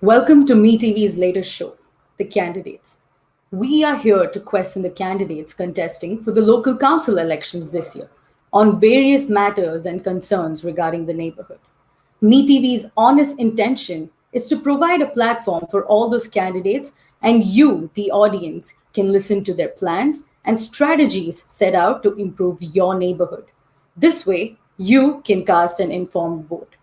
Welcome to MeTV's latest show, The Candidates. We are here to question the candidates contesting for the local council elections this year on various matters and concerns regarding the neighborhood. MeTV's honest intention is to provide a platform for all those candidates, and you, the audience, can listen to their plans and strategies set out to improve your neighborhood. This way, you can cast an informed vote.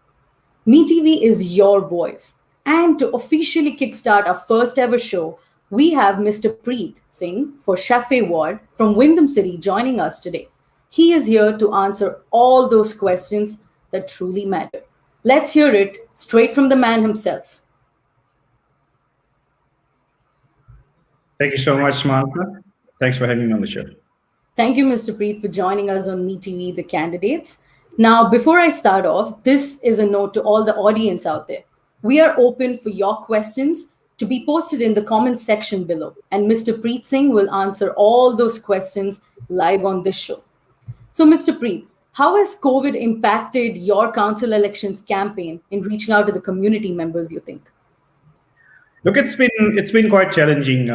MeTV is your voice. And to officially kickstart our first ever show, we have Mr. Preet Singh for ChaffeyWard from Wyndham City joining us today. He is here to answer all those questions that truly matter. Let's hear it straight from the man himself. Thank you so much, Samantha. Thanks for having me on the show. Thank you, Mr. Preet, for joining us on MeTV, The Candidates. Now, before I start off, this is a note to all the audience out there. We are open for your questions to be posted in the comment section below, and Mr. Preet Singh will answer all those questions live on this show. So, Mr. Preet, how has COVID impacted your council elections campaign in reaching out to the community members, you think? Look, it's been quite challenging.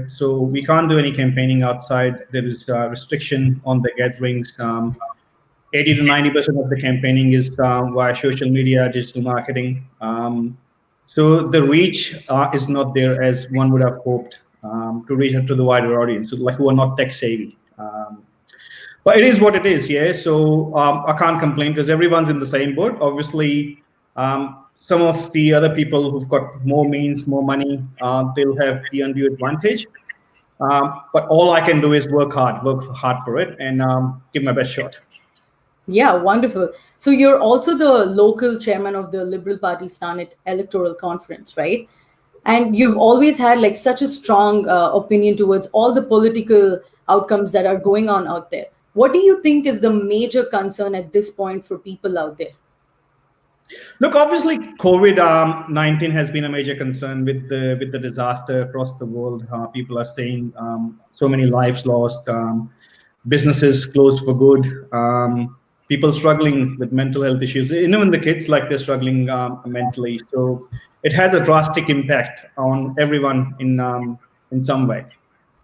So we can't do any campaigning outside. There is a restriction on the gatherings. 80 to 90% of the campaigning is via social media, digital marketing. So the reach is not there as one would have hoped to reach out to the wider audience, like who are not tech savvy. But it is what it is, yeah. So I can't complain because everyone's in the same boat. Obviously, some of the other people who've got more means, more money, they'll have the undue advantage. But all I can do is work hard for it, and give my best shot. Yeah, wonderful. So you're also the local chairman of the Liberal Party Senate Electoral Conference, right? And you've always had like such a strong opinion towards all the political outcomes that are going on out there. What do you think is the major concern at this point for people out there? Look, obviously, COVID-19 has been a major concern with the disaster across the world. People are saying so many lives lost, businesses closed for good. People struggling with mental health issues, even the kids, like they're struggling mentally. So it has a drastic impact on everyone in some way.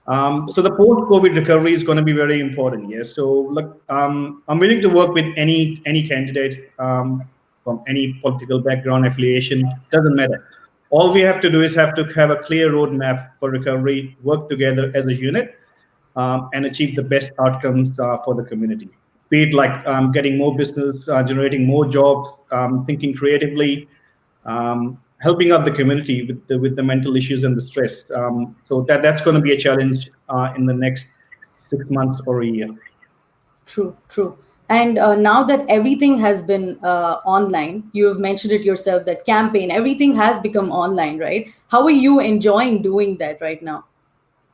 So the post-COVID recovery is going to be very important. Yes. So look, I'm willing to work with any candidate from any political background, affiliation. Doesn't matter. All we have to do is have a clear roadmap for recovery, work together as a unit, and achieve the best outcomes for the community. Be it like getting more business, generating more jobs, thinking creatively, helping out the community with the mental issues and the stress. So that's going to be a challenge in the next 6 months or a year. True. And now that everything has been online, you have mentioned it yourself, that campaign, everything has become online, right? How are you enjoying doing that right now?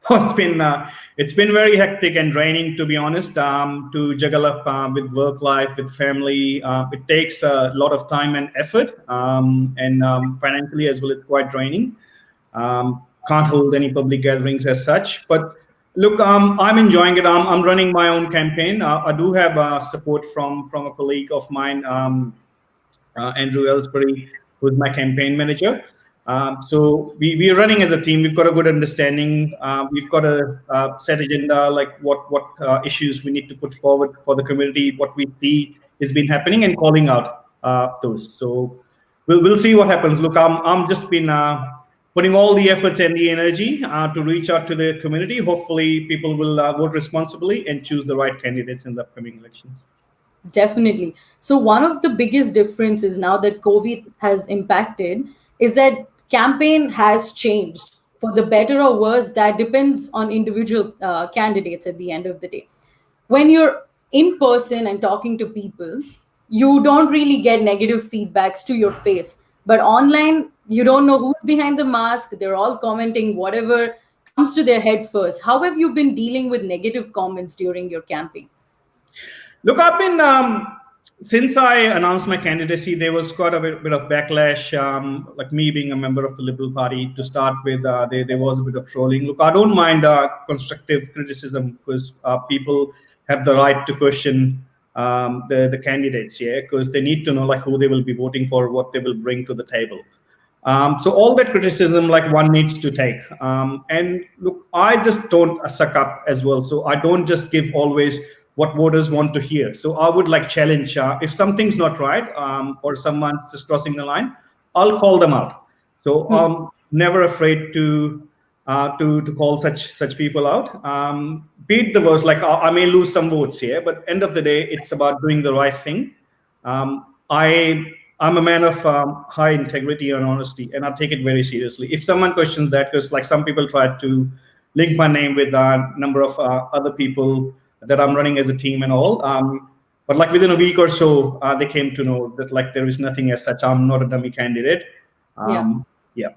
It's been very hectic and draining, to be honest, to juggle up with work life, with family. It takes a lot of time and effort, and financially as well, it's quite draining. Can't hold any public gatherings as such, but look, I'm enjoying it. I'm running my own campaign. I do have support from a colleague of mine, Andrew Ellsbury, who's my campaign manager. So we are running as a team. We've got a good understanding. We've got a set agenda, like what issues we need to put forward for the community, what we see has been happening, and calling out those. So we'll see what happens. Look, I'm just been putting all the efforts and the energy to reach out to the community. Hopefully, people will vote responsibly and choose the right candidates in the upcoming elections. Definitely. So one of the biggest differences now that COVID has impacted is that campaign has changed for the better or worse. That depends on individual candidates at the end of the day. When you're in person and talking to people, you don't really get negative feedbacks to your face. But online, you don't know who's behind the mask. They're all commenting whatever comes to their head first. How have you been dealing with negative comments during your campaign? Look, I've been since I announced my candidacy, there was quite a bit of backlash. Like me being a member of the Liberal Party to start with, there was a bit of trolling. Look, I don't mind constructive criticism because people have the right to question the candidates, yeah, because they need to know like who they will be voting for, what they will bring to the table. So all that criticism, like one needs to take. And look, I just don't suck up as well. So I don't just give always what voters want to hear. So I would like challenge if something's not right, or someone's just crossing the line, I'll call them out. So I'm never afraid to call such people out. Beat the worst. Like I may lose some votes here, but end of the day, it's about doing the right thing. I'm a man of high integrity and honesty, and I take it very seriously. If someone questions that, because like some people try to link my name with a number of other people that I'm running as a team and all, but like within a week or so, they came to know that like there is nothing as such. I'm not a dummy candidate. Yeah. Yeah.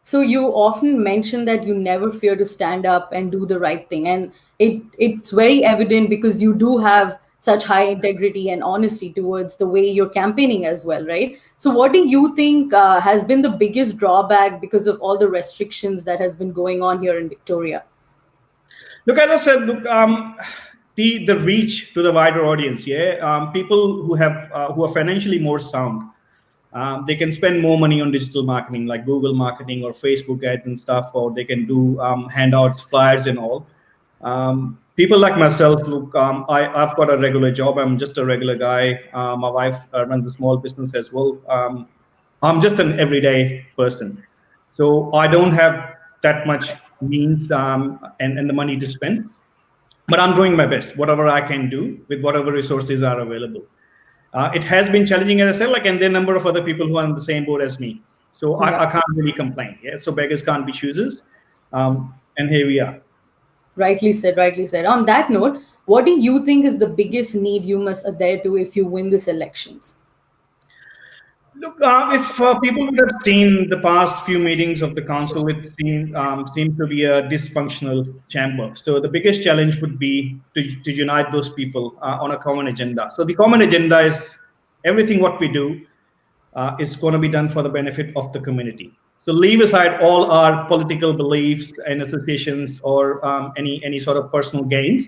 So you often mention that you never fear to stand up and do the right thing, and it's very evident because you do have such high integrity and honesty towards the way you're campaigning as well, right? So what do you think has been the biggest drawback because of all the restrictions that has been going on here in Victoria? Look, as I said, look, the reach to the wider audience, yeah, people who are financially more sound, they can spend more money on digital marketing, like Google marketing or Facebook ads and stuff, or they can do handouts, flyers, and all. People like myself, look, I've got a regular job. I'm just a regular guy. My wife runs a small business as well. I'm just an everyday person. So I don't have that much means and the money to spend. But I'm doing my best, whatever I can do with whatever resources are available. It has been challenging, as I said, like, and there are a number of other people who are on the same boat as me. So I can't really complain. Yeah. So beggars can't be choosers. And here we are. Rightly said, rightly said. On that note, what do you think is the biggest need you must adhere to if you win these elections? Look, if people would have seen the past few meetings of the council, it seemed to be a dysfunctional chamber. So the biggest challenge would be to unite those people on a common agenda. So the common agenda is everything what we do is going to be done for the benefit of the community. So leave aside all our political beliefs and associations or any sort of personal gains.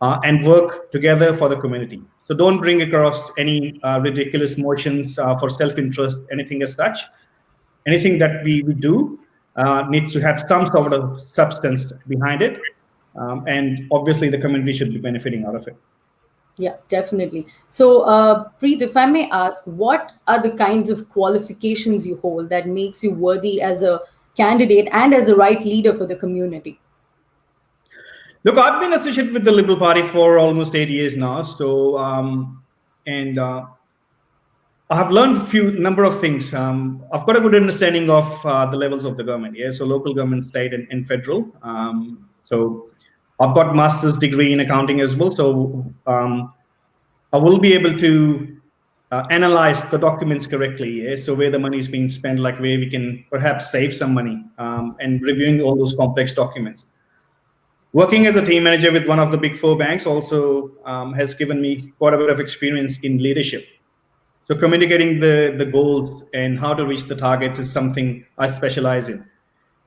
And work together for the community. So don't bring across any ridiculous motions for self-interest, anything as such. Anything that we do needs to have some sort of substance behind it. And obviously the community should be benefiting out of it. Yeah, definitely. So, Preet, if I may ask, what are the kinds of qualifications you hold that makes you worthy as a candidate and as a right leader for the community? Look, I've been associated with the Liberal Party for almost 8 years now. So, and I have learned a number of things. I've got a good understanding of the levels of the government. Yeah, so local government, state, and federal. So I've got master's degree in accounting as well. So I will be able to analyze the documents correctly. Yeah? So where the money is being spent, like where we can perhaps save some money, and reviewing all those complex documents. Working as a team manager with one of the big four banks also has given me quite a bit of experience in leadership. So communicating the goals and how to reach the targets is something I specialize in.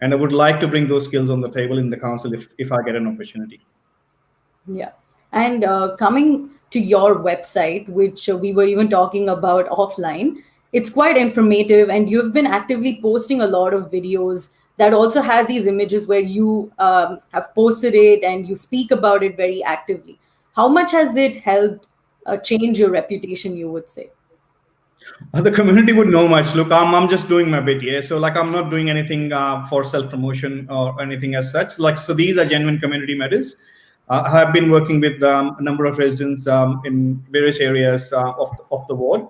And I would like to bring those skills on the table in the council if I get an opportunity. Yeah. And coming to your website, which we were even talking about offline, it's quite informative, and you've been actively posting a lot of videos that also has these images where you have posted it and you speak about it very actively. How much has it helped change your reputation, you would say? The community would know much. Look, I'm just doing my bit, yeah. So like I'm not doing anything for self-promotion or anything as such. Like, so these are genuine community matters. I have been working with a number of residents in various areas of the ward,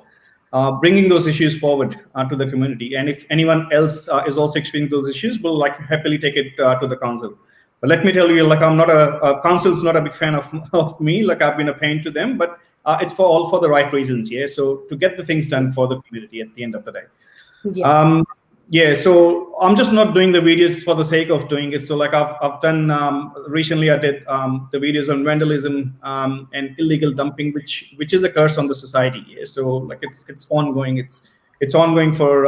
bringing those issues forward to the community. And if anyone else is also experiencing those issues, we'll like happily take it to the council. But let me tell you, like I'm not council's not a big fan of me. Like I've been a pain to them, but it's for the right reasons. Yeah. So to get the things done for the community at the end of the day. Yeah. Yeah, so I'm just not doing the videos for the sake of doing it. So like I've done recently, I did the videos on vandalism and illegal dumping, which is a curse on the society. Yeah? So like it's ongoing. It's ongoing for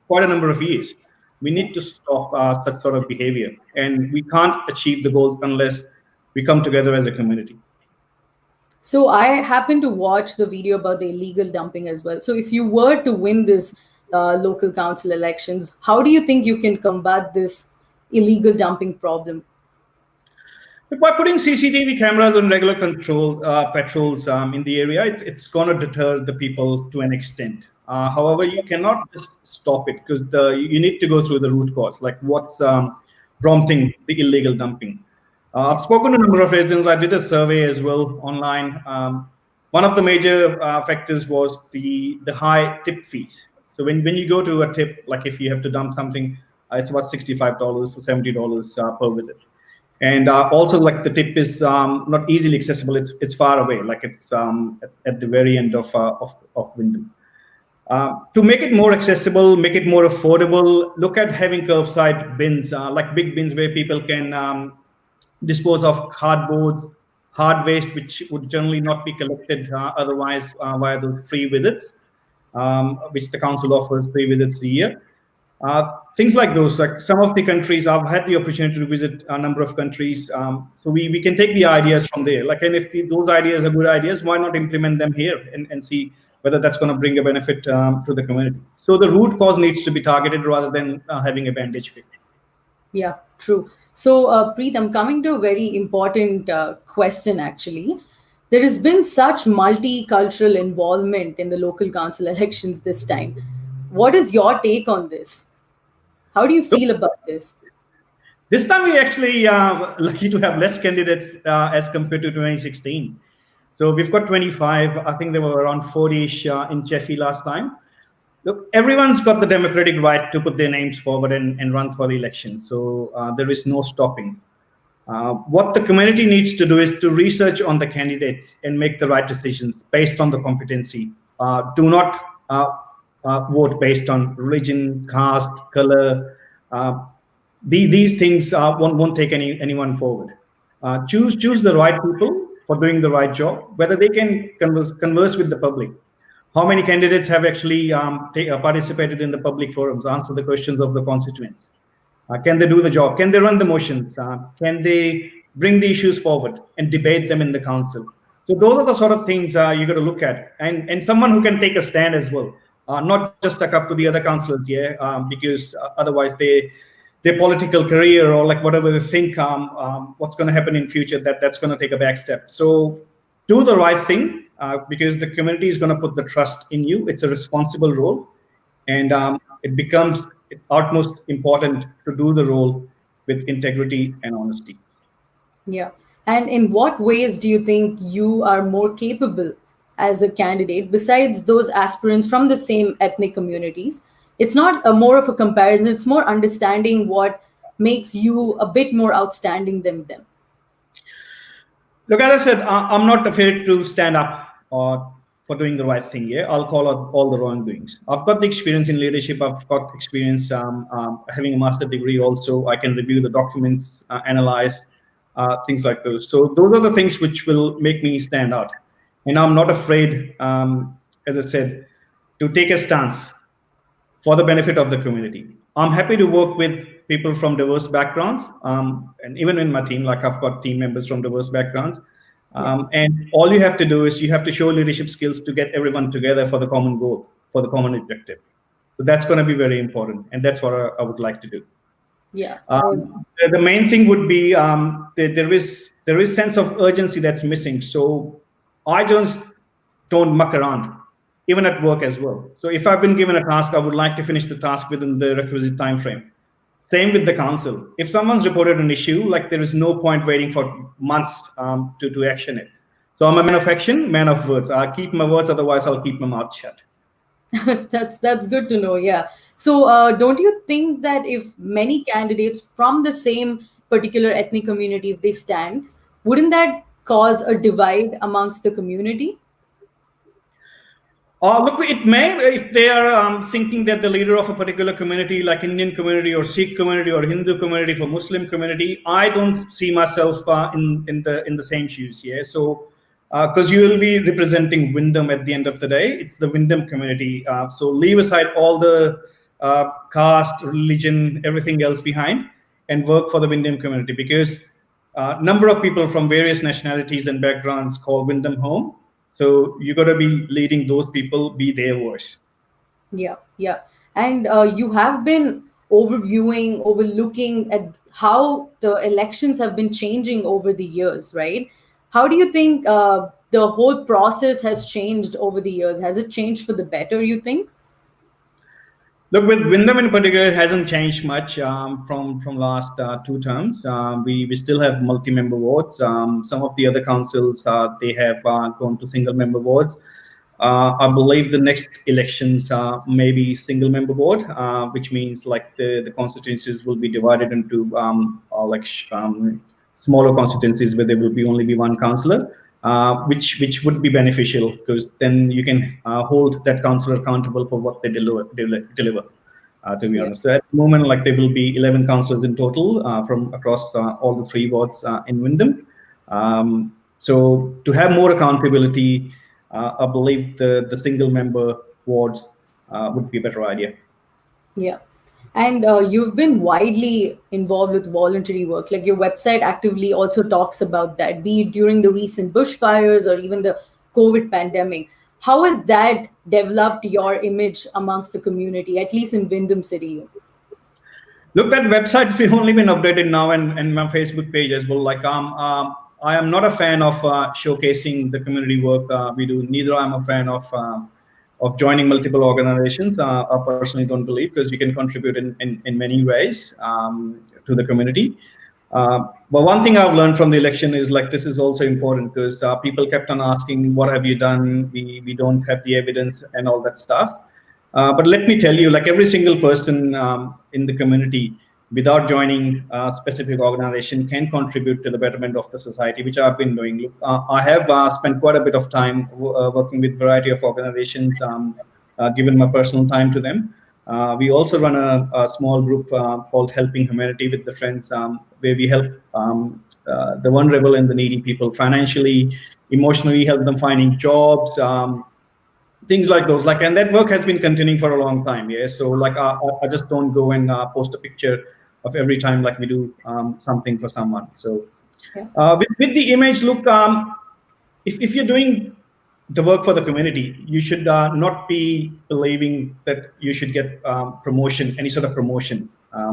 quite a number of years. We need to stop such sort of behavior, and we can't achieve the goals unless we come together as a community. So I happened to watch the video about the illegal dumping as well. So if you were to win this local council elections. How do you think you can combat this illegal dumping problem? But by putting CCTV cameras and regular control patrols in the area, it's going to deter the people to an extent. However, you cannot just stop it because you need to go through the root cause, like what's prompting the illegal dumping. I've spoken to a number of residents. I did a survey as well online. One of the major factors was the high tip fees. So when you go to a tip, like if you have to dump something, it's about $65 to $70 per visit. And also, like the tip is not easily accessible. It's far away, like it's at the very end of Wyndham. To make it more accessible, make it more affordable, look at having curbside bins, like big bins where people can dispose of cardboards, hard waste, which would generally not be collected otherwise via the free visits, which the council offers 3 visits a year. Things like those, like some of the countries, I've had the opportunity to visit a number of countries. So we can take the ideas from there. Like, and if those ideas are good ideas, why not implement them here and see whether that's going to bring a benefit to the community. So the root cause needs to be targeted rather than having a bandage fit. Yeah, true. So, Preet, I'm coming to a very important question actually. There has been such multicultural involvement in the local council elections this time. What is your take on this? How do you feel about this? This time we actually lucky to have less candidates as compared to 2016. So we've got 25. I think there were around 40-ish in Chaffey last time. Look, everyone's got the democratic right to put their names forward and run for the election. So there is no stopping. What the community needs to do is to research on the candidates and make the right decisions based on the competency. Do not vote based on religion, caste, color. These things won't take anyone forward. Choose the right people for doing the right job, whether they can converse with the public. How many candidates have actually participated in the public forums, answer the questions of the constituents? Can they do the job? Can they run the motions? Can they bring the issues forward and debate them in the council? So those are the sort of things you got to look at, and someone who can take a stand as well, not just stuck up to the other councillors, because otherwise their political career or like whatever they think what's going to happen in future, that's going to take a back step. So do the right thing because the community is going to put the trust in you. It's a responsible role, and it becomes utmost important to do the role with integrity and honesty. Yeah. And in what ways do you think you are more capable as a candidate besides those aspirants from the same ethnic communities? It's not a more of a comparison, it's more understanding what makes you a bit more outstanding than them. Look, as I said, I'm not afraid to stand up for doing the right thing. I'll call out all the wrongdoings. I've got the experience in leadership. I've got experience having a master's degree also. I can review the documents, analyze things like those. So those are the things which will make me stand out. And I'm not afraid, as I said, to take a stance for the benefit of the community. I'm happy to work with people from diverse backgrounds, and even in my team, like I've got team members from diverse backgrounds. And all you have to do is you have to show leadership skills to get everyone together for the common goal, for the common objective. So that's going to be very important, and that's what I would like to do. Yeah. The main thing would be there is sense of urgency that's missing. So I just don't muck around, even at work as well. So if I've been given a task, I would like to finish the task within the requisite time frame. Same with the council. If someone's reported an issue, like there is no point waiting for months to action it. So I'm a man of action, man of words. I'll keep my words, otherwise I'll keep my mouth shut. That's good to know. Yeah. So don't you think that if many candidates from the same particular ethnic community, if they stand, wouldn't that cause a divide amongst the community? Look, it may, if they are thinking that the leader of a particular community, like Indian community or Sikh community or Hindu community for Muslim community, I don't see myself in the same shoes. So because you will be representing Wyndham at the end of the day, it's the Wyndham community. So leave aside all the caste, religion, everything else behind, and work for the Wyndham community, because number of people from various nationalities and backgrounds call Wyndham home. So you got to be leading those people, be their voice. Yeah, yeah. And you have been overviewing, overlooking at how the elections have been changing over the years, right? How do you think the whole process has changed over the years? Has it changed for the better, you think? Look, with Wyndham in particular, it hasn't changed much from last two terms. We still have multi-member wards. Some of the other councils they have gone to single-member wards. I believe the next elections may be single-member board, which means like the constituencies will be divided into smaller constituencies where there will be only be one councillor, which would be beneficial because then you can hold that councillor accountable for what they deliver. To be Yeah. honest, so at the moment, like there will be 11 councillors in total from across all the three wards in Wyndham. So to have more accountability, I believe the single member wards would be a better idea. Yeah. And you've been widely involved with voluntary work. Like your website actively also talks about that, be it during the recent bushfires or even the COVID pandemic. How has that developed your image amongst the community, at least in Wyndham City? Look, that website's been only been updated now, and my Facebook page as well. Like I am not a fan of showcasing the community work we do. Neither I'm a fan of joining multiple organizations. I personally don't believe because you can contribute in many ways to the community. But one thing I've learned from the election is like this is also important because people kept on asking, "What have you done? We don't have the evidence and all that stuff." But let me tell you, like every single person in the community, without joining a specific organization, can contribute to the betterment of the society, which I've been doing. Look, I have spent quite a bit of time working with a variety of organizations, given my personal time to them. We also run a small group called Helping Humanity with the Friends, where we help the vulnerable and the needy people financially, emotionally, help them finding jobs, things like those. Like, and that work has been continuing for a long time. Yeah. So like, I just don't go and post a picture of every time like we do something for someone. So Yeah. with the image, look, if you're doing the work for the community, you should not be believing that you should get promotion, any sort of promotion.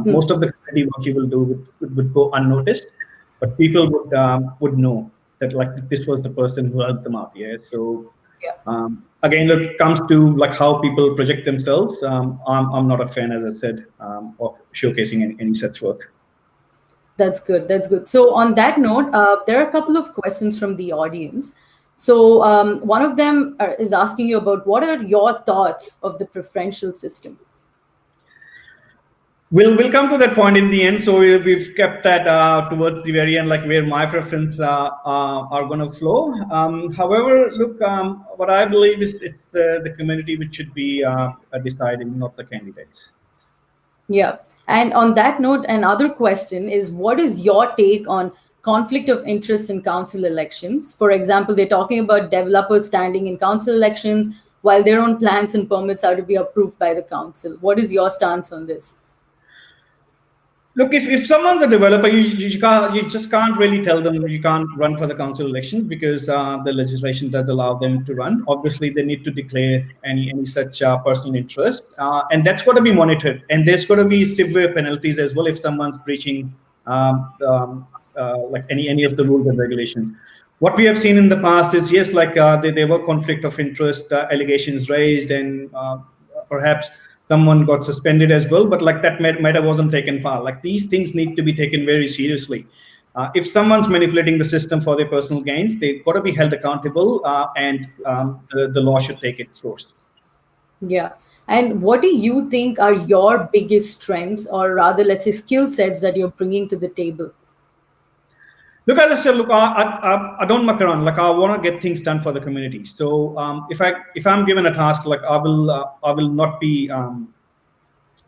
Most of the community work you will do would go unnoticed, but people would know that like this was the person who helped them out. Yeah. So Yeah. again, it comes to like how people project themselves. I'm not a fan, as I said, of showcasing any such work. That's good. That's good. So, on that note, there are a couple of questions from the audience. So, one of them is asking you about what are your thoughts of the preferential system? We'll come to that point in the end. So we've kept that towards the very end, like where my preference are going to flow. However, look, what I believe is it's the community which should be deciding, not the candidates. Yeah. And on that note, another question is what is your take on conflict of interest in council elections? For example, they're talking about developers standing in council elections while their own plans and permits are to be approved by the council. What is your stance on this? Look, if someone's a developer, you just can't really tell them you can't run for the council elections because the legislation does allow them to run. Obviously, they need to declare any such personal interest, and that's got to be monitored. And there's got to be severe penalties as well if someone's breaching like any of the rules and regulations. What we have seen in the past is yes, like there were conflict of interest allegations raised, and perhaps someone got suspended as well, but like that matter wasn't taken far. Like these things need to be taken very seriously. If someone's manipulating the system for their personal gains, they've got to be held accountable, and the law should take its course. Yeah. And what do you think are your biggest strengths, or rather, let's say, skill sets that you're bringing to the table? Look, as I said, look, I don't muck around. Like I want to get things done for the community. So if I'm given a task, like I will not be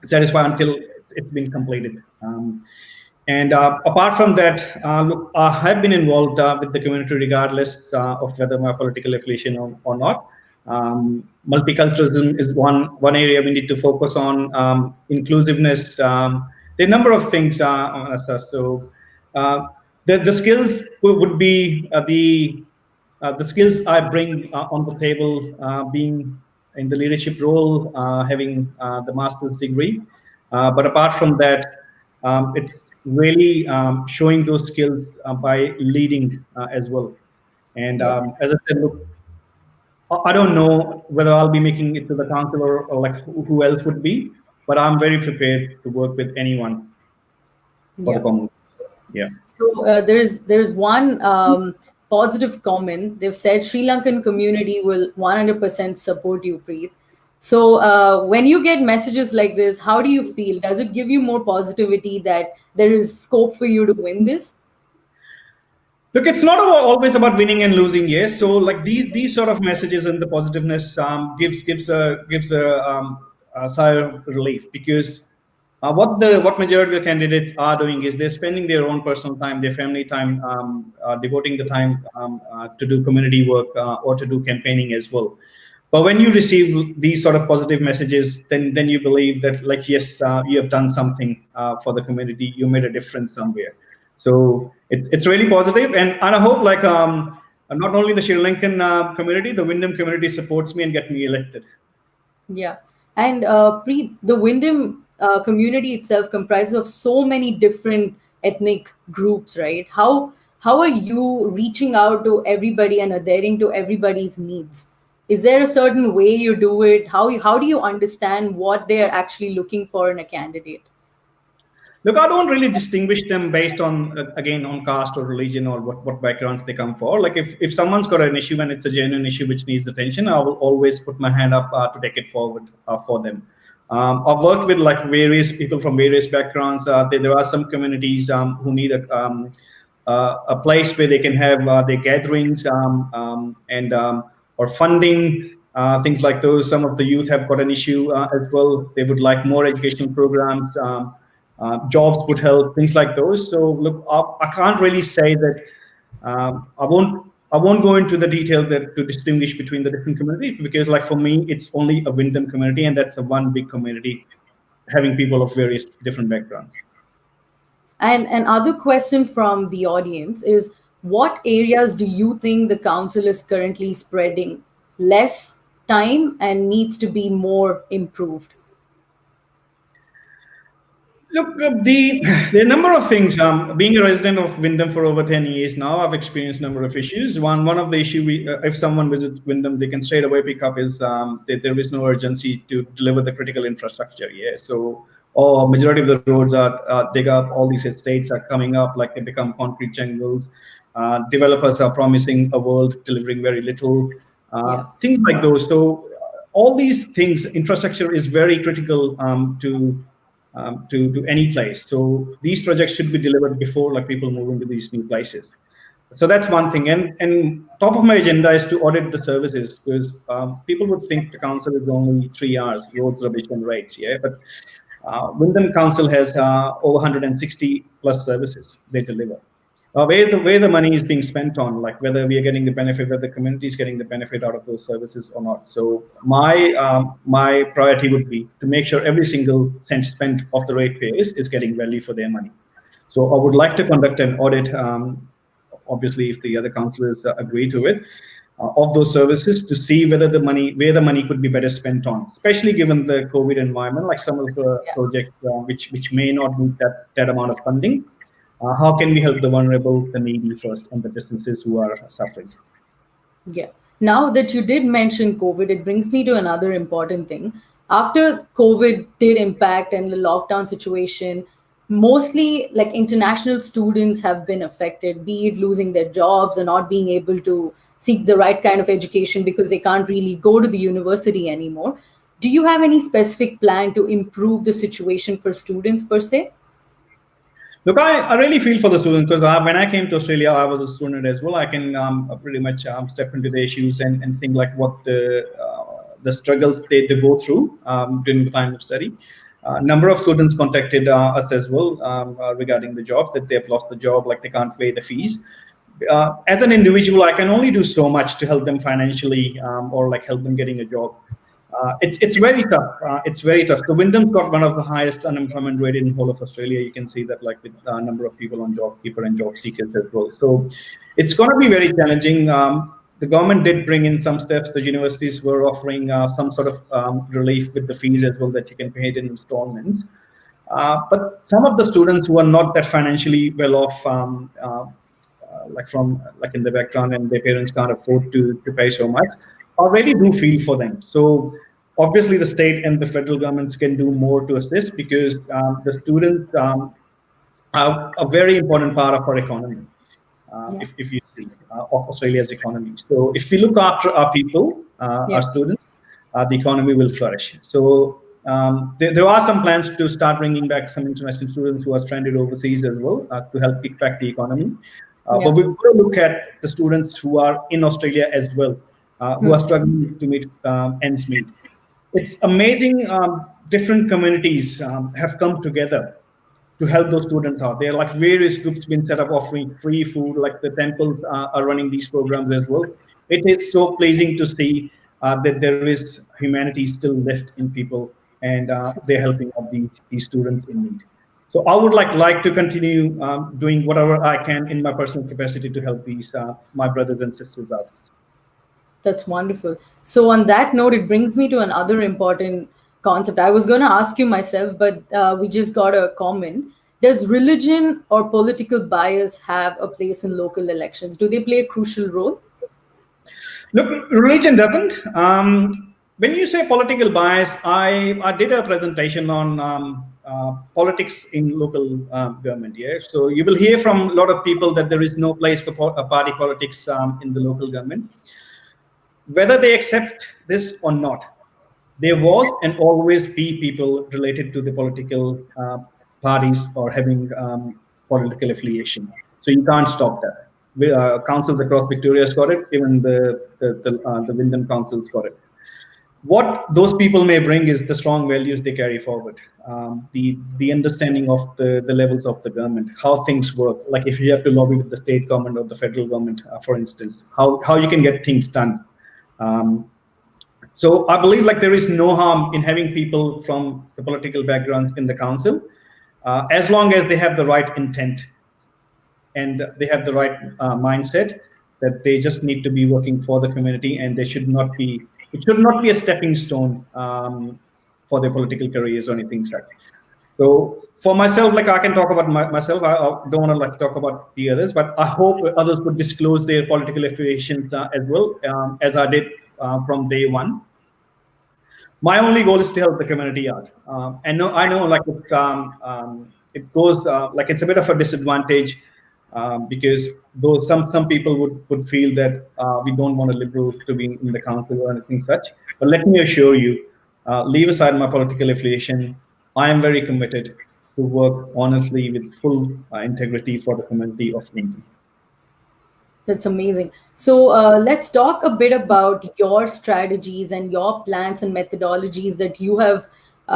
satisfied until it's been completed. And apart from that, look, I have been involved with the community regardless of whether my political affiliation or not. Multiculturalism is one area we need to focus on. Inclusiveness. There are a number of things. So the skills would be the skills I bring on the table, being in the leadership role, having the master's degree. But apart from that, it's really showing those skills by leading as well. And Yeah. as I said, look, I don't know whether I'll be making it to the council or like who else would be, but I'm very prepared to work with anyone for the Yeah. common. Yeah. So there's one positive comment. They've said Sri Lankan community will 100% support you, Preet. So when you get messages like this, how do you feel? Does it give you more positivity that there is scope for you to win this? Look, it's not always about winning and losing. Yes, so like these sort of messages and the positiveness gives a sigh of relief, because what majority of the candidates are doing is they're spending their own personal time, their family time, devoting the time to do community work or to do campaigning as well. But when you receive these sort of positive messages, then you believe that, like, yes, you have done something for the community, you made a difference somewhere. So it's really positive, and I hope, like, not only the Sri Lankan community, the Wyndham community supports me and get me elected. Yeah. And Preet, the Wyndham community itself comprises of so many different ethnic groups, right? How are you reaching out to everybody and adhering to everybody's needs? Is there a certain way you do it? How do you understand what they are actually looking for in a candidate? Look, I don't really distinguish them based on, again, on caste or religion or what backgrounds they come for. Like, if someone's got an issue and it's a genuine issue which needs attention, I will always put my hand up to take it forward for them. I've worked with, like, various people from various backgrounds. There are some communities who need a place where they can have their gatherings and or funding, things like those. Some of the youth have got an issue as well. They would like more education programs. Jobs would help, things like those. So look, I can't really say that. I won't go into the detail that to distinguish between the different communities, because, like, for me, it's only a Wyndham community, and that's a one big community having people of various different backgrounds. And another question from the audience is, what areas do you think the council is currently spreading less time and needs to be more improved? Look, the number of things. Being a resident of Wyndham for over 10 years now, I've experienced a number of issues. One of the issue, if someone visits Wyndham, they can straight away pick up is that there is no urgency to deliver the critical infrastructure. Yeah, so majority of the roads are dig up. All these estates are coming up, like, they become concrete jungles. Developers are promising a world, delivering very little. Yeah. Things like those. So all these things, infrastructure is very critical to any place. So these projects should be delivered before, like, people move into these new places. So that's one thing. And top of my agenda is to audit the services, because people would think the council is only 3 hours, roads, rubbish, and rates. Yeah, but Wyndham Council has over 160 plus services they deliver. Where the money is being spent on, like, whether we are getting the benefit, whether the community is getting the benefit out of those services or not. So my priority would be to make sure every single cent spent of the ratepayers is getting value for their money. So I would like to conduct an audit, obviously, if the other councillors agree to it, of those services, to see where the money could be better spent on, especially given the COVID environment, like some of the projects which may not need that amount of funding. How can we help the vulnerable, the needy first, and the businesses who are suffering? Yeah. Now that you did mention COVID, it brings me to another important thing. After COVID did impact and the lockdown situation, mostly like international students have been affected, be it losing their jobs or not being able to seek the right kind of education because they can't really go to the university anymore. Do you have any specific plan to improve the situation for students per se? Look, I really feel for the students, because when I came to Australia, I was a student as well. I can pretty much step into the issues and think, like, what the struggles they go through during the time of study. Number of students contacted us as well regarding the jobs, that they have lost the job, like, they can't pay the fees. As an individual, I can only do so much to help them financially, or, like, help them getting a job. It's very tough. It's very tough. So Wyndham's got one of the highest unemployment rate in the whole of Australia. You can see that, like, with number of people on JobKeeper and job seekers as well. So it's going to be very challenging. the government did bring in some steps. The universities were offering some sort of relief with the fees as well, that you can pay it in installments. But some of the students who are not that financially well off, like in the background, and their parents can't afford to pay so much, already do feel for them. So obviously the state and the federal governments can do more to assist, because the students are a very important part of our economy. Yeah. If you see of Australia's economy. So if we look after our people, our Yeah. students, the economy will flourish. So there are some plans to start bringing back some international students who are stranded overseas as well, to help kick back the economy. Yeah. But we've got to look at the students who are in Australia as well, who are struggling to meet ends meet. It's amazing. Different communities have come together to help those students out. There are like various groups been set up offering free food, like the temples are running these programs as well. It is so pleasing to see that there is humanity still left in people, and they're helping out these students in need. So I would like to continue doing whatever I can in my personal capacity to help these my brothers and sisters out. That's wonderful. So, on that note, it brings me to another important concept. I was going to ask you myself, but we just got a comment. Does religion or political bias have a place in local elections? Do they play a crucial role? Look, religion doesn't. When you say political bias, I did a presentation on politics in local government. Yeah, so you will hear from a lot of people that there is no place for party politics in the local government. Whether they accept this or not, there was and always be people related to the political parties or having political affiliation. So you can't stop that. Councils across Victoria has got it. Even the Wyndham Council's got it. What those people may bring is the strong values they carry forward, the understanding of the levels of the government, how things work. Like if you have to lobby with the state government or the federal government, for instance, how you can get things done. So I believe like there is no harm in having people from the political backgrounds in the council, as long as they have the right intent and they have the right mindset, that they just need to be working for the community, and it should not be a stepping stone for their political careers or anything like that. So for myself, like I can talk about myself. I don't want to like talk about the others, but I hope others would disclose their political affiliations as well, as I did from day one. My only goal is to help the community out. And I know like it goes like it's a bit of a disadvantage, because though some people would feel that we don't want a liberal to be in the council or anything such. But let me assure you, leave aside my political affiliation, I am very committed to work honestly with full integrity for the community of Wyndham. That's amazing. So let's talk a bit about your strategies and your plans and methodologies that you have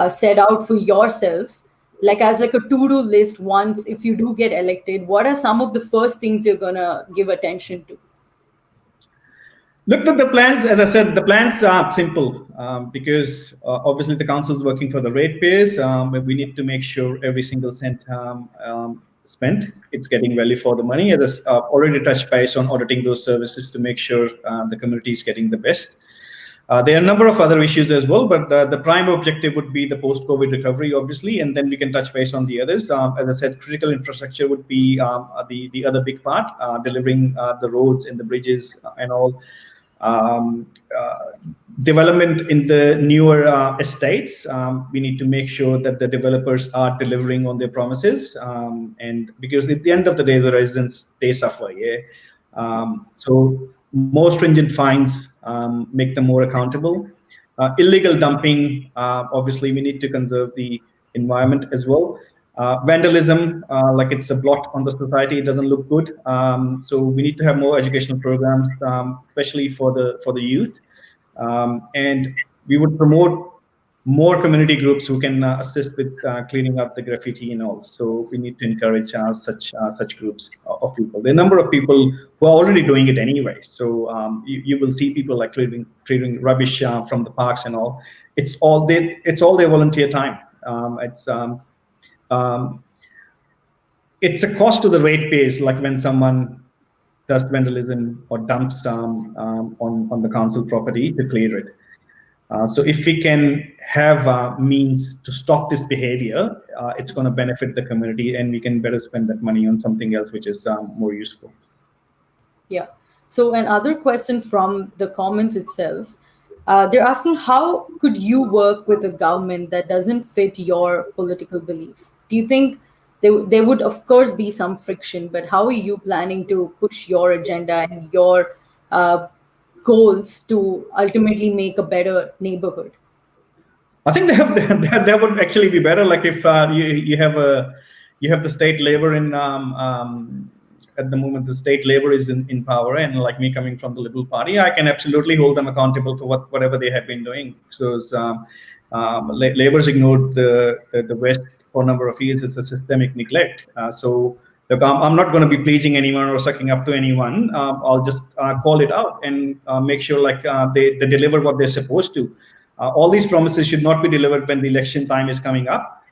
set out for yourself, like as like a to-do list. Once if you do get elected, what are some of the first things you're gonna give attention to? Look at the plans. As I said, the plans are simple, because obviously the council is working for the ratepayers. But we need to make sure every single cent spent, it's getting value for the money. As I already touched base on auditing those services to make sure the community is getting the best. There are a number of other issues as well, but the prime objective would be the post-COVID recovery, obviously, and then we can touch base on the others. As I said, critical infrastructure would be the other big part, delivering the roads and the bridges and all. Development in the newer estates, we need to make sure that the developers are delivering on their promises, and because at the end of the day, the residents, they suffer. Yeah. So more stringent fines, make them more accountable. Illegal dumping, obviously we need to conserve the environment as well. Vandalism, like it's a blot on the society, it doesn't look good. So we need to have more educational programs, especially for the youth. And we would promote more community groups who can assist with cleaning up the graffiti and all. So we need to encourage such groups of people. There are a number of people who are already doing it anyway. So you will see people like clearing rubbish from the parks and all. It's all their volunteer time. It's a cost to the ratepayers, like when someone does vandalism or dumps on the council property to clear it. So if we can have means to stop this behavior, it's going to benefit the community, and we can better spend that money on something else which is more useful. Yeah. So another question from the comments itself, they're asking, how could you work with a government that doesn't fit your political beliefs? Do you think there would, of course, be some friction, but how are you planning to push your agenda and your goals to ultimately make a better neighborhood? I think that would actually be better. Like if you have the state labor in at the moment, the state labor is in power, and like me coming from the Liberal Party, I can absolutely hold them accountable for whatever they have been doing. So labor's ignored the West for a number of years. It's a systemic neglect. So look, I'm not going to be pleasing anyone or sucking up to anyone. I'll just call it out and make sure like they deliver what they're supposed to. All these promises should not be delivered when the election time is coming up.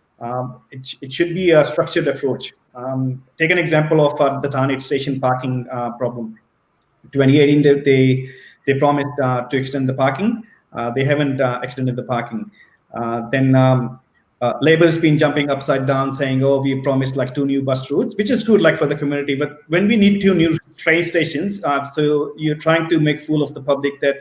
It should be a structured approach. Take an example of the Thanit station parking problem. 2018, they promised to extend the parking. They haven't extended the parking. Then Labor's been jumping upside down saying, oh, we promised like 2 new bus routes, which is good like for the community. But when we need 2 new train stations, so you're trying to make fool of the public that,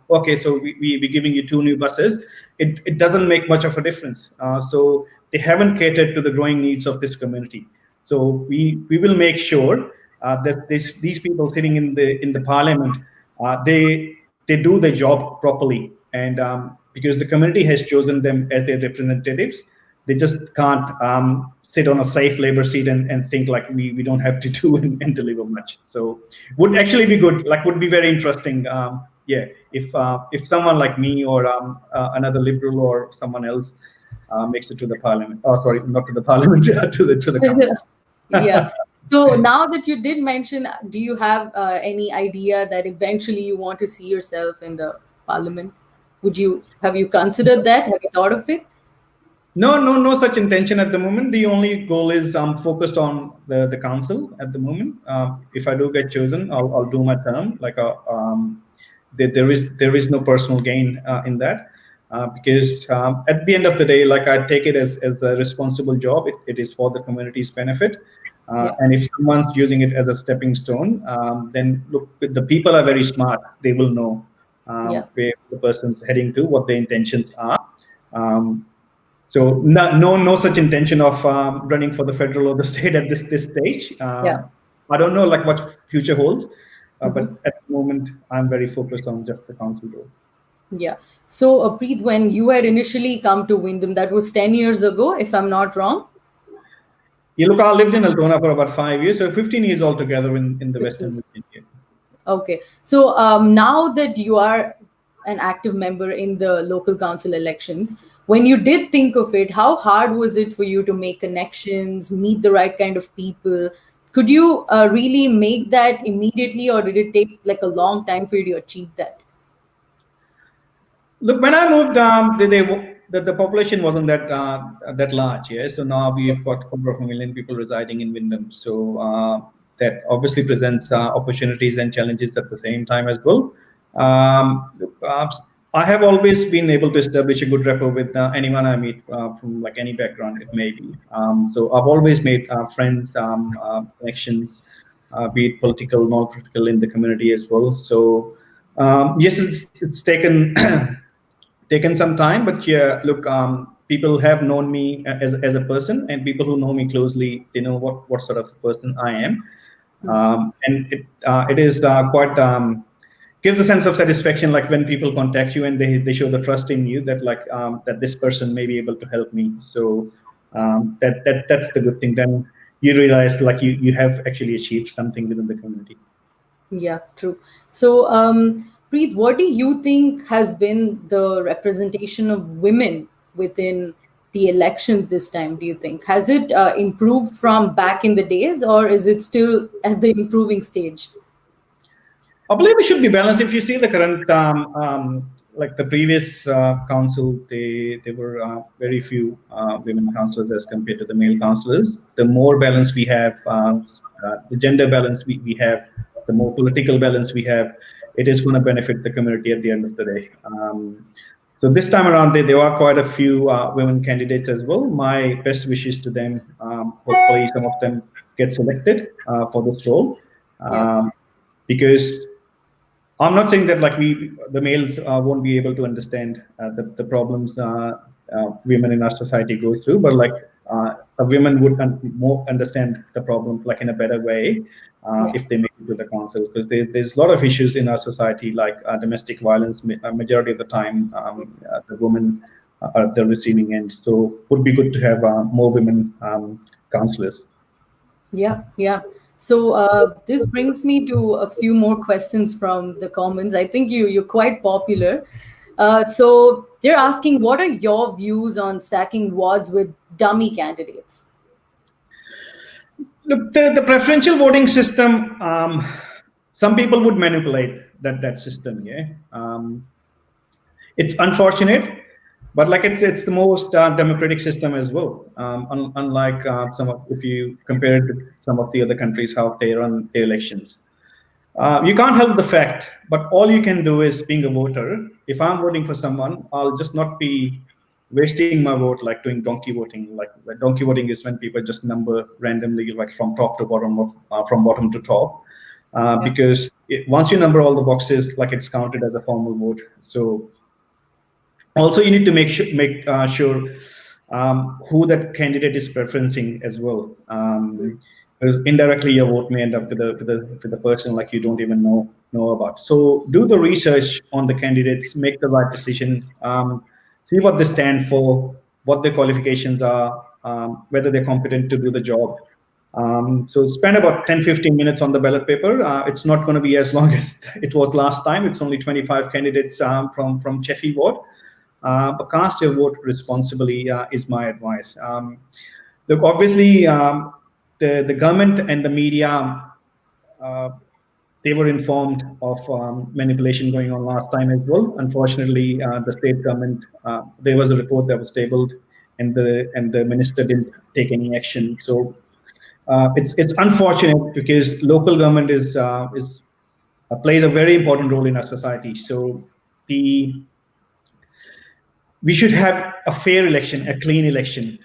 okay, so we're giving you 2 new buses. It doesn't make much of a difference. So they haven't catered to the growing needs of this community. So we will make sure that these people sitting in the parliament, they do their job properly. And because the community has chosen them as their representatives, they just can't sit on a safe labor seat and think like we don't have to do and deliver much. So would actually be good, like would be very interesting. Yeah, if someone like me or another Liberal or someone else makes it to the parliament. Oh, sorry, not to the parliament, to the council. Yeah. So now that you did mention, do you have any idea that eventually you want to see yourself in the parliament? Have you considered that? Have you thought of it? No such intention at the moment. The only goal is focused on the council at the moment. If I do get chosen, I'll do my term. Like there is no personal gain in that. Because at the end of the day, like I take it as a responsible job. It is for the community's benefit. Yeah. And if someone's using it as a stepping stone, then look, the people are very smart. They will know Yeah. where the person's heading to, what their intentions are. So no such intention of running for the federal or the state at this stage. Yeah. I don't know like what future holds, but at the moment I'm very focused on just the council role. Yeah. So, Preet, when you had initially come to Wyndham, that was 10 years ago, if I'm not wrong. Yeah, look, I lived in Altona for about 5 years, so 15 years altogether in the 15. Western Virginia. Okay. So now that you are an active member in the local council elections, when you did think of it, how hard was it for you to make connections, meet the right kind of people? Could you really make that immediately, or did it take like a long time for you to achieve that? Look, when I moved, the population wasn't that large. Yeah, so now we've got a quarter of a million people residing in Wyndham. So that obviously presents opportunities and challenges at the same time as well. I have always been able to establish a good rapport with anyone I meet from like any background it may be. So I've always made friends, connections, be it political, non-political in the community as well. So yes, it's taken taken some time, but yeah, look, people have known me as a person, and people who know me closely, they know what sort of person I am, and it is quite gives a sense of satisfaction, like when people contact you and they show the trust in you that like that this person may be able to help me. So that's the good thing. Then you realize like you have actually achieved something within the community. Yeah, true. So, Preet, what do you think has been the representation of women within the elections this time? Do you think has it improved from back in the days, or is it still at the improving stage? I believe it should be balanced. If you see the current, like the previous council, there were very few women councillors as compared to the male councillors. The more balance we have, the gender balance we have, the more political balance we have, it is going to benefit the community at the end of the day. So this time around, there are quite a few women candidates as well. My best wishes to them. Hopefully, some of them get selected for this role, because I'm not saying that like the males won't be able to understand the problems women in our society go through, but like a women would more understand the problem like in a better way if they make it to the council, because there's a lot of issues in our society like domestic violence. Majority of the time, the women are at the receiving end. So would be good to have more women councillors. Yeah. So this brings me to a few more questions from the comments. I think you're quite popular. So they're asking, what are your views on stacking wards with dummy candidates? Look, the preferential voting system, some people would manipulate that system. Yeah, it's unfortunate, but like it's the most democratic system as well. Unlike if you compare it to some of the other countries, how they run their elections. You can't help the fact, but all you can do is being a voter. If I'm voting for someone, I'll just not be wasting my vote like doing donkey voting. Like donkey voting is when people just number randomly, like from top to bottom, from bottom to top. Because once you number all the boxes, like it's counted as a formal vote. So also you need to make sure who that candidate is preferencing as well. Because indirectly your vote may end up with the person like you don't even know about. So do the research on the candidates, make the right decision, see what they stand for, what their qualifications are, whether they're competent to do the job. So spend about 10-15 minutes on the ballot paper. It's not going to be as long as it was last time. It's only 25 candidates from ChaffeyWard. But cast your vote responsibly is my advice. Look, obviously, the government and the media, they were informed of manipulation going on last time as well. Unfortunately, the state government, there was a report that was tabled, and the minister didn't take any action. So it's unfortunate because local government plays a very important role in our society. So we should have a fair election, a clean election,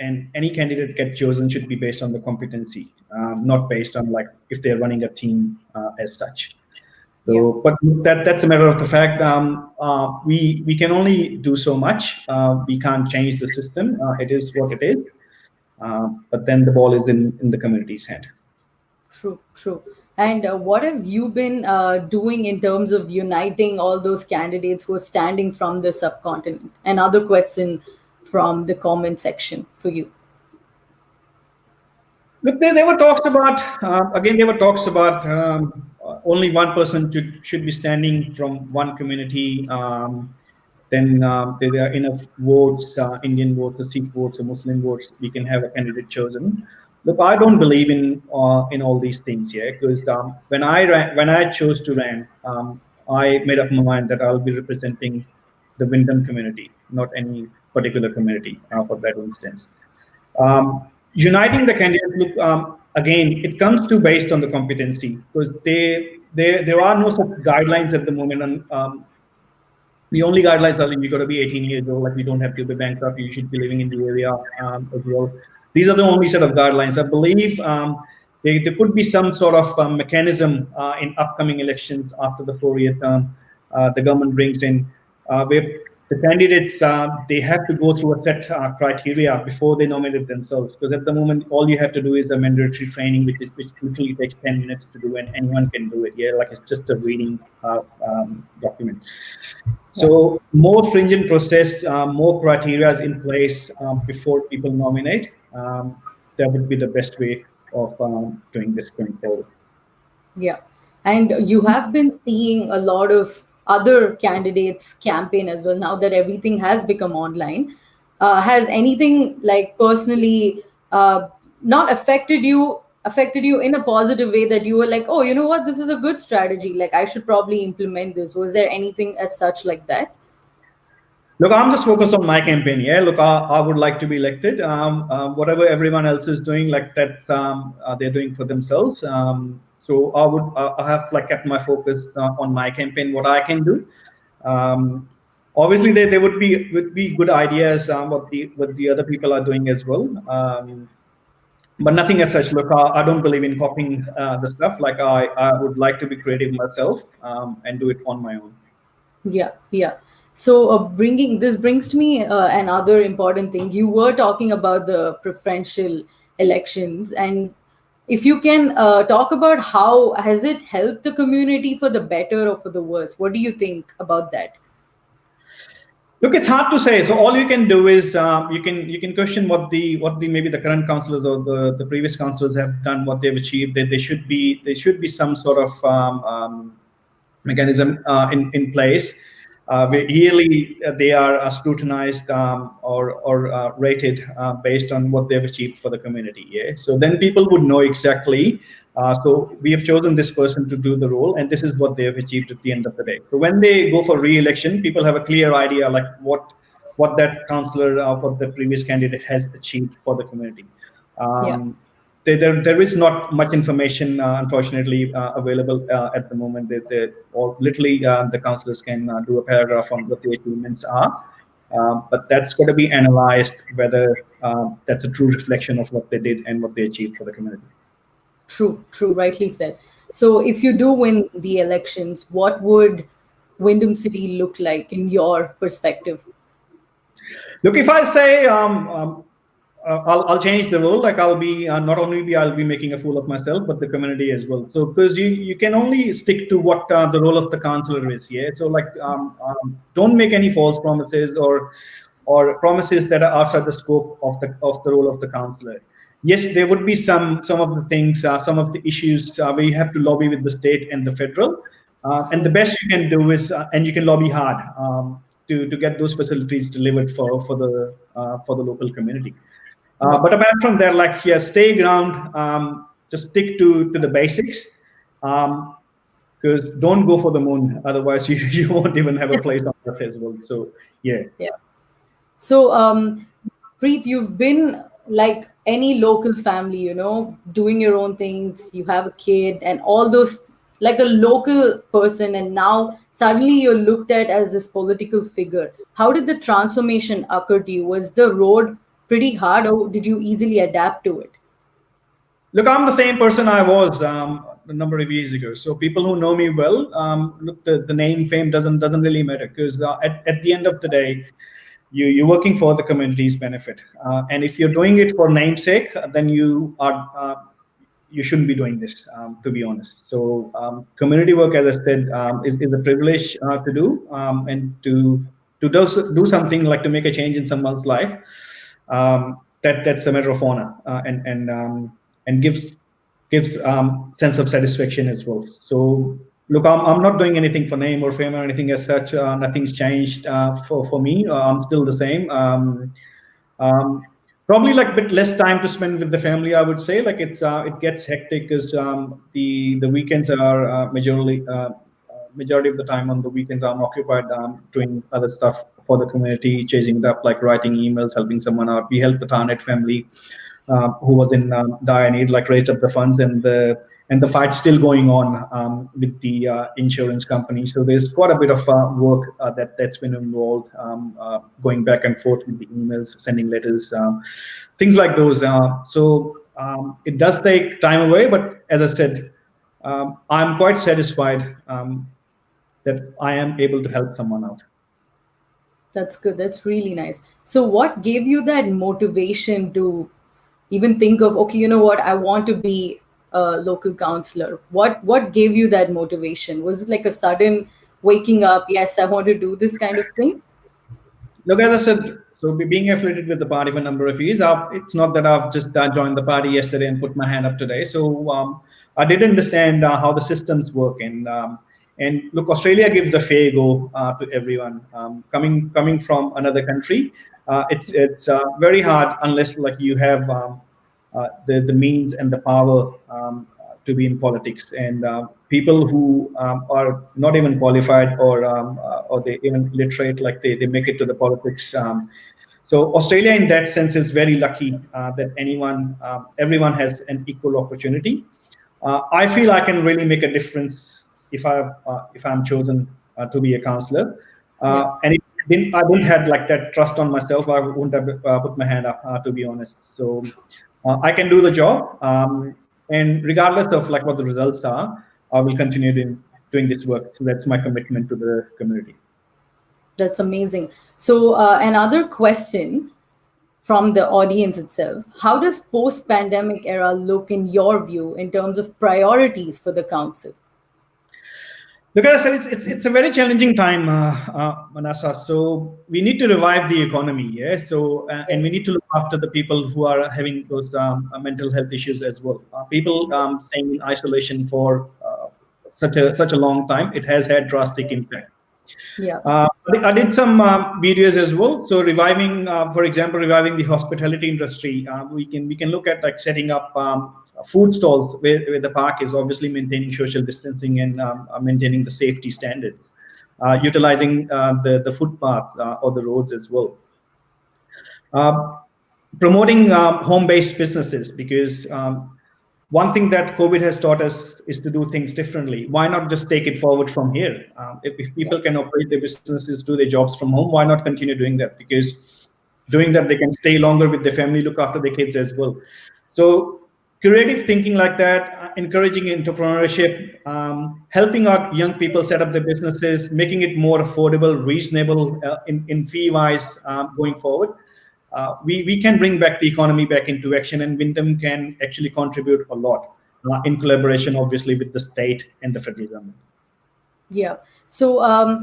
and any candidate get chosen should be based on the competency, not based on like if they're running a team as such. So, but that's a matter of the fact. We can only do so much. We can't change the system. It is what it is. But then the ball is in the community's hand. True. And what have you been doing in terms of uniting all those candidates who are standing from the subcontinent? Another question from the comment section for you. Look, there were talks about, only one person should be standing from one community. Then there are enough votes, Indian votes, or Sikh votes, or Muslim votes, we can have a candidate chosen. Look, I don't believe in all these things, because when I chose to run, I made up my mind that I'll be representing the Wyndham community, not any particular community for that instance. Uniting the candidates, look, again, it comes to based on the competency, because there are no such guidelines at the moment. The only guidelines are like you got to be 18 years old, like you don't have to be bankrupt, you should be living in the area as well. These are the only set of guidelines. I believe there could be some sort of mechanism in upcoming elections after the 4-year term the government brings in, where the candidates, they have to go through a set criteria before they nominate themselves. Because at the moment, all you have to do is a mandatory training, which literally takes 10 minutes to do, and anyone can do it. Yeah, like it's just a reading document. So more stringent process, more criteria in place before people nominate. That would be the best way of doing this going forward. Yeah, and you have been seeing a lot of other candidates campaign as well now that everything has become online. Has anything like personally not affected you in a positive way that you were like, oh, you know what, this is a good strategy, like I should probably implement this? Was there anything as such like that? Look, I'm just focused on my campaign. Yeah, look, I would like to be elected. Whatever everyone else is doing, like that, they're doing for themselves. So I have like kept my focus on my campaign, what I can do. Um, Obviously, there would be good ideas what the other people are doing as well. But nothing as such. Look, I don't believe in copying the stuff. Like I would like to be creative myself and do it on my own. Yeah, yeah. So, bringing this brings to me another important thing. You were talking about the preferential elections, and if you can talk about how has it helped the community for the better or for the worse? What do you think about that? Look, it's hard to say. So all you can do is you can question what the maybe the current councillors or the previous councillors have done, what they've achieved. There should be some sort of mechanism in place where yearly they are scrutinized or rated based on what they've achieved for the community. Yeah, so then people would know exactly. So we have chosen this person to do the role, and this is what they have achieved at the end of the day. So when they go for re-election, people have a clear idea like what that councillor or the previous candidate has achieved for the community. Yeah. There is not much information, unfortunately, available at the moment. Or literally, the councillors can do a paragraph on what the achievements are, but that's got to be analysed whether that's a true reflection of what they did and what they achieved for the community. True, true, rightly said. So, if you do win the elections, what would Wyndham City look like in your perspective? Look, if I say I'll change the role. Like I'll be making a fool of myself, but the community as well. So because you can only stick to what the role of the councillor is. Yeah. So like don't make any false promises or promises that are outside the scope of the role of the councillor. Yes, there would be some of the things, some of the issues where you have to lobby with the state and the federal, and the best you can do is, and you can lobby hard to get those facilities delivered for the local community. But apart from that, like yeah, stay ground, just stick to the basics, because don't go for the moon, otherwise you won't even have a place on Earth as well. So yeah. Yeah. So, Preet, you've been like any local family, doing your own things. You have a kid and all those, like a local person, and now suddenly you're looked at as this political figure. How did the transformation occur to you? Was the road pretty hard, or did you easily adapt to it? Look, I'm the same person I was a number of years ago. So people who know me well, look, the name fame doesn't really matter, because at the end of the day, you're working for the community's benefit. And if you're doing it for namesake, then you shouldn't be doing this, to be honest. So community work, as I said, is a privilege to do, and to do something like to make a change in someone's life. That's a matter of honor, and gives sense of satisfaction as well. So look, I'm not doing anything for name or fame or anything as such. Nothing's changed for me. I'm still the same. Um, Probably like a bit less time to spend with the family, I would say. Like it gets hectic because the weekends are majority of the time on the weekends I'm occupied doing other stuff for the community, chasing it up, like writing emails, helping someone out. We helped the Tarnet family who was in dire need, like raised up the funds, and the fight's still going on with the insurance company. So there's quite a bit of work that's been involved, going back and forth with the emails, sending letters, things like those. So it does take time away, but as I said, I'm quite satisfied that I am able to help someone out. That's good. That's really nice. So, what gave you that motivation to even think of, okay, you know what, I want to be a local counselor? What gave you that motivation? Was it like a sudden waking up? Yes, I want to do this kind of thing. Look, as I said, so being affiliated with the party for a number of years, it's not that I've just joined the party yesterday and put my hand up today. So I did understand how the systems work, and look, Australia gives a fair go to everyone. Coming from another country, it's very hard unless like you have the means and the power to be in politics. And people who are not even qualified or they even literate, like they make it to the politics. So Australia, in that sense, is very lucky that everyone has an equal opportunity. I feel I can really make a difference if I'm chosen to be a counselor. Yeah. And if I didn't have like that trust on myself, I wouldn't have put my hand up, to be honest. So I can do the job, and regardless of like what the results are, I will continue doing this work. So that's my commitment to the community. That's amazing. So, another question from the audience itself: how does post-pandemic era look in your view in terms of priorities for the council? Look, as I said, it's a very challenging time, Manasa. So we need to revive the economy, yeah. So and we Yes. need to look after the people who are having those mental health issues as well. People staying in isolation for such a long time, it has had drastic impact. Yeah. I did some videos as well. So reviving, for example, reviving the hospitality industry. We can look at like setting up food stalls where the park is obviously maintaining social distancing and maintaining the safety standards, utilizing the footpaths or the roads as well. Uh, Promoting home-based businesses, because one thing that COVID has taught us is to do things differently. Why not just take it forward from here? If Yeah. people can operate their businesses, do their jobs from home, why not continue doing that? Because doing that, they can stay longer with their family, look after their kids as well. So creative thinking like that, encouraging entrepreneurship, helping our young people set up their businesses, making it more affordable, reasonable in fee wise going forward. We can bring back the economy back into action, and Wyndham can actually contribute a lot in collaboration, obviously, with the state and the federal government. Yeah. So,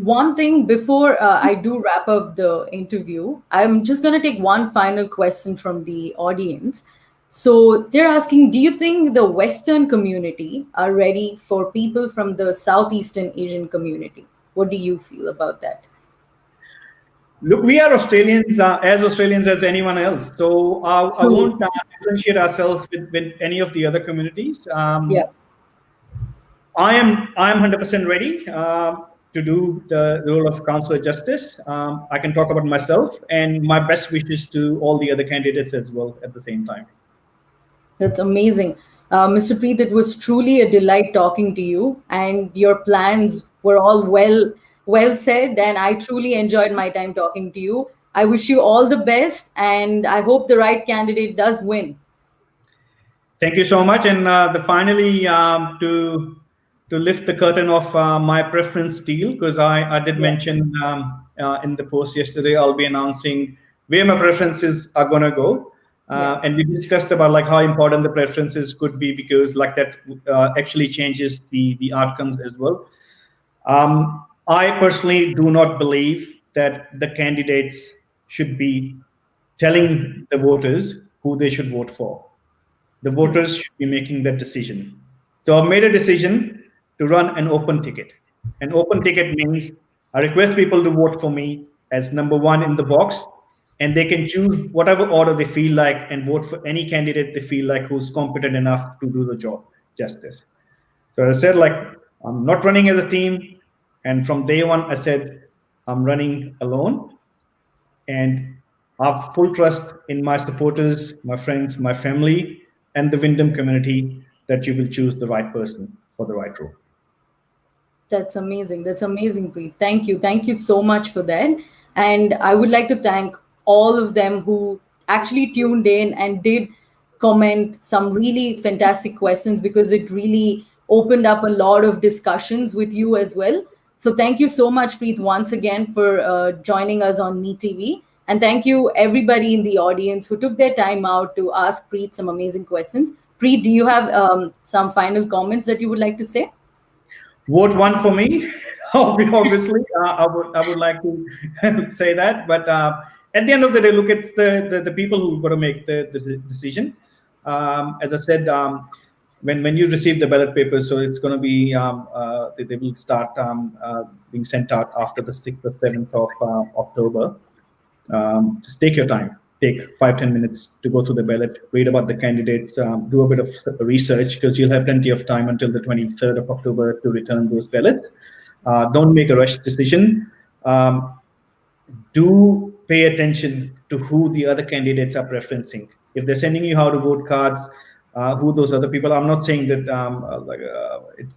one thing before I do wrap up the interview, I'm just going to take one final question from the audience. So, they're asking: do you think the Western community are ready for people from the Southeastern Asian community? What do you feel about that? Look, we are Australians as anyone else. So I True. won't differentiate ourselves with any of the other communities. Yeah. I am 100% ready to do the role of Councillor Justice. I can talk about myself and my best wishes to all the other candidates as well at the same time. That's amazing. Mr. Preet, it was truly a delight talking to you, and your plans were all well said, and I truly enjoyed my time talking to you. I wish you all the best, and I hope the right candidate does win. Thank you so much. And finally, to lift the curtain of my preference deal, because I did Yeah. mention in the post yesterday, I'll be announcing where my preferences are gonna go. Yeah. And we discussed about like how important the preferences could be, because like that actually changes the outcomes as well. I personally do not believe that the candidates should be telling the voters who they should vote for. The voters should be making that decision. So I've made a decision to run an open ticket. An open ticket means I request people to vote for me as number one in the box, and they can choose whatever order they feel like and vote for any candidate they feel like who's competent enough to do the job justice. So I said, like, I'm not running as a team. And from day one, I said, I'm running alone. And I have full trust in my supporters, my friends, my family, and the Wyndham community that you will choose the right person for the right role. That's amazing. That's amazing, Preet. Thank you. Thank you so much for that. And I would like to thank all of them who actually tuned in and did comment some really fantastic questions, because it really opened up a lot of discussions with you as well. So thank you so much, Preet, once again for joining us on Me TV. And thank you, everybody in the audience who took their time out to ask Preet some amazing questions. Preet, do you have some final comments that you would like to say? Vote one for me. Obviously, I would like to say that, but at the end of the day, look at the people who got to make the decision. As I said, when you receive the ballot papers, so it's going to be they will start being sent out after the 6th or 7th of October. Just take your time. Take 5-10 minutes to go through the ballot, read about the candidates, do a bit of research, because you'll have plenty of time until the 23rd of October to return those ballots. Don't make a rush decision. Do pay attention to who the other candidates are preferencing. If they're sending you how to vote cards, who those other people. I'm not saying that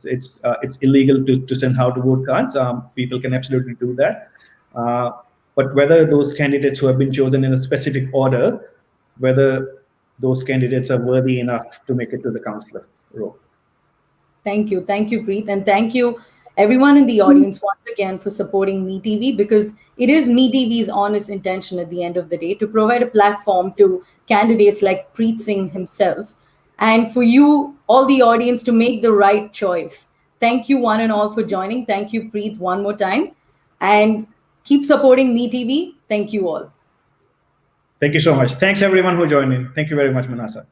it's illegal to send how to vote cards. People can absolutely do that. But whether those candidates who have been chosen in a specific order, whether those candidates are worthy enough to make it to the councillor role. Thank you, Preet, and thank you everyone in the audience once again for supporting MeTV, because it is MeTV's honest intention at the end of the day to provide a platform to candidates like Preet Singh himself, and for you, all the audience, to make the right choice. Thank you one and all for joining. Thank you, Preet, one more time, and keep supporting MeTV. Thank you all. Thank you so much. Thanks everyone who joined in. Thank you very much, Manasa.